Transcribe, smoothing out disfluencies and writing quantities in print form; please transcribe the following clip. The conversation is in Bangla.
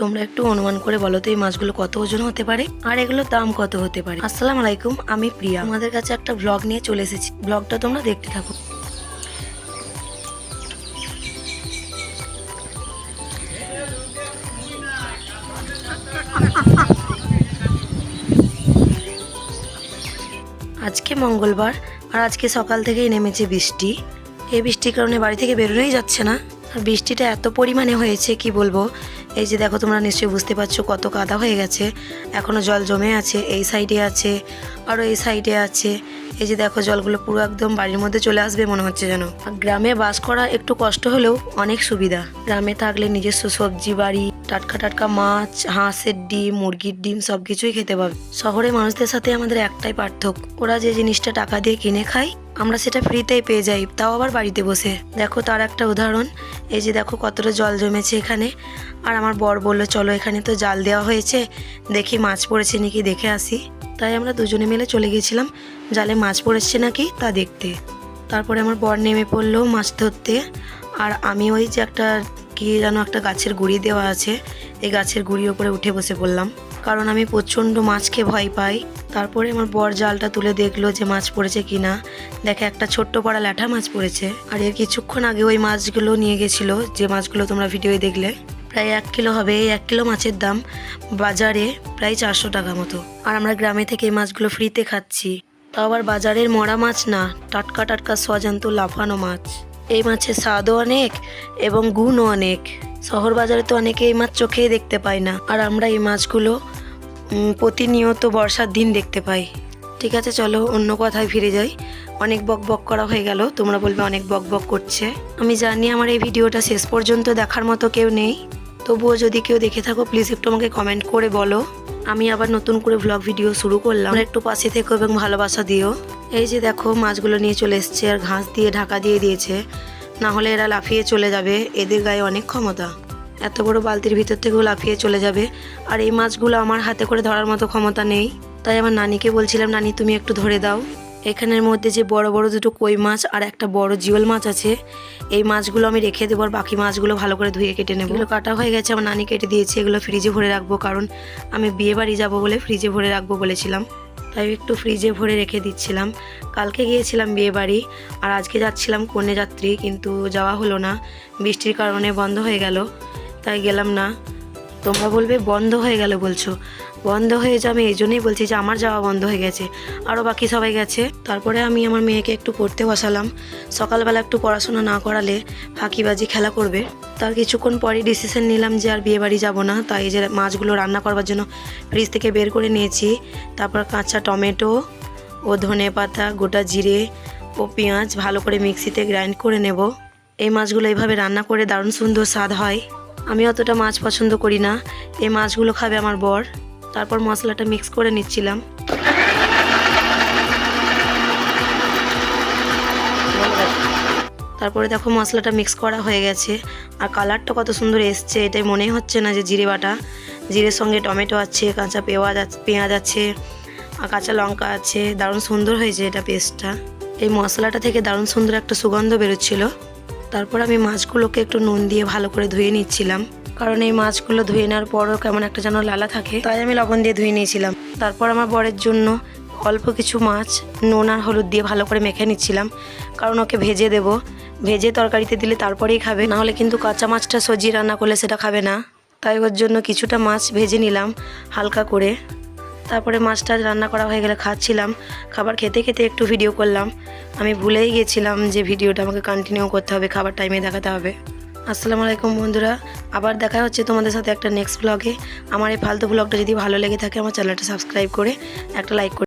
তোমরা একটু অনুমান করে বলো তো এই মাছগুলো কত ওজন হতে পারে আর এগুলোর দাম কত হতে পারে। আসসালামু আলাইকুম, আমি প্রিয়া আমাদের কাছে একটা ব্লগ নিয়ে চলে এসেছি। ব্লগটা তোমরা দেখতে থাকো। আজকে মঙ্গলবার আর আজকে সকাল থেকেই নেমেছে বৃষ্টি। এই বৃষ্টির কারণে বাড়ি থেকে বেরোনোই যাচ্ছে না। আর বৃষ্টিটা এত পরিমাণে হয়েছে কি বলবো। এই যে দেখো, তোমরা নিশ্চয়ই বুঝতে পারছো কত কাদা হয়ে গেছে। এখনও জল জমে আছে, এই সাইডে আছে আরও এই সাইডে আছে। এই যে দেখো, জলগুলো পুরো একদম বাড়ির মধ্যে চলে আসবে মনে হচ্ছে যেন। গ্রামে বাস করা একটু কষ্ট হলেও অনেক সুবিধা। গ্রামে থাকলে নিজস্ব সবজি বাড়ি, টাটকা টাটকা মাছ, হাঁসের ডিম, মুরগির ডিম সব কিছুই খেতে পাবে। শহরে মানুষদের সাথে আমাদের একটাই পার্থক্য, ওরা যে জিনিসটা টাকা দিয়ে কিনে খায় আমরা সেটা ফ্রিতেই পেয়ে যাই, তাও আবার বাড়িতে বসে। দেখো তার একটা উদাহরণ, এই যে দেখো কতটা জল জমেছে এখানে। আর আমার বর বললো চলো এখানে তো জাল দেওয়া হয়েছে, দেখি মাছ পড়েছে নাকি দেখে আসি। তাই আমরা দুজনে মিলে চলে গেছিলাম জালে মাছ পড়েছে নাকি তা দেখতে। তারপরে আমার বর নেমে পড়লো মাছ ধরতে, আর আমি ওই যে একটা কি যেন একটা গাছের গুঁড়ি দেওয়া আছে, এই গাছের গুঁড়ির ওপরে উঠে বসে পড়লাম, কারণ আমি প্রচণ্ড মাছকে ভয় পাই। তারপরে আমার বর জালটা তুলে দেখলো যে মাছ পড়েছে কিনা। দেখে একটা ছোট্ট পাড়া ল্যাঠা মাছ পড়েছে। আর এর কিছুক্ষণ আগে ওই মাছগুলো নিয়ে গেছিলো, যে মাছগুলো তোমরা ভিডিওয়ে দেখলে। প্রায় 1 কিলো হবে। এই 1 কিলো মাছের দাম বাজারে প্রায় 400 টাকা মতো। আর আমরা গ্রামে থেকে এই মাছগুলো ফ্রিতে খাচ্ছি, তাও আবার বাজারের মরা মাছ না, টাটকা টাটকা সজান্ত লাফানো মাছ। এই মাছের স্বাদও অনেক এবং গুণও অনেক। শহর বাজারে তো অনেকে এই মাছ চোখেই দেখতে পায় না, আর আমরা এই মাছগুলো প্রতিনিয়ত বর্ষার দিন দেখতে পাই। ঠিক আছে, চলো অন্য কথায় ফিরে যাই। অনেক বক বক করা হয়ে গেল, তোমরা বলবে অনেক বক বক করছে। আমি জানি আমার এই ভিডিওটা শেষ পর্যন্ত দেখার মতো কেউ নেই, তবুও যদি কেউ দেখে থাকো প্লিজ একটু আমাকে কমেন্ট করে বলো। আমি আবার নতুন করে ভ্লগ ভিডিও শুরু করলাম, একটু পাশে থেকো এবং ভালোবাসা দিও। এই যে দেখো মাছগুলো নিয়ে চলে এসছে, আর ঘাস দিয়ে ঢাকা দিয়ে দিয়েছে, না হলে এরা লাফিয়ে চলে যাবে। এদের গায়ে অনেক ক্ষমতা, এত বড় বালতির ভিতর থেকেও লাফিয়ে চলে যাবে। আর এই মাছগুলো আমার হাতে করে ধরার মতো ক্ষমতা নেই, তাই আমার নানিকে বলছিলাম নানি তুমি একটু ধরে দাও। এখানের মধ্যে যে বড় বড় দুটো কই মাছ আর একটা বড় জিওল মাছ আছে, এই মাছগুলো আমি রেখে দেবো, আর বাকি মাছগুলো ভালো করে ধুয়ে কেটে নেবো। এগুলো কাটা হয়ে গেছে, আমার নানি কেটে দিয়েছে। এগুলো ফ্রিজে ভরে রাখবো, কারণ আমি বিয়ে বাড়ি যাবো বলে ফ্রিজে ভরে রাখবো বলেছিলাম, তাই একটু ফ্রিজে ভরে রেখে দিচ্ছিলাম। কালকে গিয়েছিলাম বিয়ে বাড়ি, আর আজকে যাচ্ছিলাম কন্যাযাত্রী, কিন্তু যাওয়া হলো না, বৃষ্টির কারণে বন্ধ হয়ে গেল, তাই গেলাম না। তোমরা বলবে বন্ধ হয়ে গেল বলছো, বন্ধ হয়ে যাবে এই জন্যই বলছি যে আমার যাওয়া বন্ধ হয়ে গেছে, আরও বাকি সবাই গেছে। তারপরে আমি আমার মেয়েকে একটু পড়তে বসালাম। সকালবেলা একটু পড়াশোনা না করালে ফাঁকিবাজি খেলা করবে। তার কিছুক্ষণ পরই ডিসিশন নিলাম যে আর বিয়ে বাড়ি যাবো না, তাই যে মাছগুলো রান্না করবার জন্য ফ্রিজ থেকে বের করে নিয়েছি। তারপর কাঁচা টমেটো ও ধনে পাতা, গোটা জিরে ও পেঁয়াজ ভালো করে মিক্সিতে গ্রাইন্ড করে নেব। এই মাছগুলো এইভাবে রান্না করে দারুণ সুন্দর স্বাদ হয়। আমি অতটা মাছ পছন্দ করি না, এই মাছগুলো খাবে আমার বর। তারপর মশলাটা মিক্স করে নিচ্ছিলাম। তারপরে দেখো মশলাটা মিক্স করা হয়ে গেছে, আর কালারটা কত সুন্দর এসছে। এটাই মনেই হচ্ছে না যে জিরে বাটা। জিরের সঙ্গে টমেটো আছে, কাঁচা পেঁয়াজ আছে, আর কাঁচা লঙ্কা আছে, দারুণ সুন্দর হয়েছে এটা পেস্টটা। এই মশলাটা থেকে দারুণ সুন্দর একটা সুগন্ধ বেরোচ্ছিল। তারপর আমি মাছগুলোকে একটু নুন দিয়ে ভালো করে ধুয়ে নিচ্ছিলাম, কারণ এই মাছগুলো ধুয়ে নেওয়ার পরও কেমন একটা যেন লালা থাকে, তাই আমি লবণ দিয়ে ধুয়ে নিয়েছিলাম। তারপর আমার বরের জন্য অল্প কিছু মাছ নুন আর হলুদ দিয়ে ভালো করে মেখে নিচ্ছিলাম, কারণ ওকে ভেজে দেব। ভেজে তরকারিতে দিলে তারপরেই খাবে, নাহলে কিন্তু কাঁচা মাছটা সবজি রান্না করলে সেটা খাবে না। তাই ওর জন্য কিছুটা মাছ ভেজে নিলাম হালকা করে। তারপরে মাছটা রান্না করা হয়ে গেলে খাচ্ছিলাম। খাবার খেতে খেতে একটু ভিডিও করলাম, আমি ভুলেই গেছিলাম যে ভিডিওটা আমাকে কন্টিনিউ করতে হবে, খাবার টাইমে দেখাতে হবে। আসসালামু আলাইকুম বন্ধুরা, আবার দেখা হচ্ছে তোমাদের সাথে একটা নেক্সট ব্লগে। আমার এই ফালতু ব্লগটা যদি ভালো লেগে থাকে আমার চ্যানেলটা সাবস্ক্রাইব করে একটা লাইক করে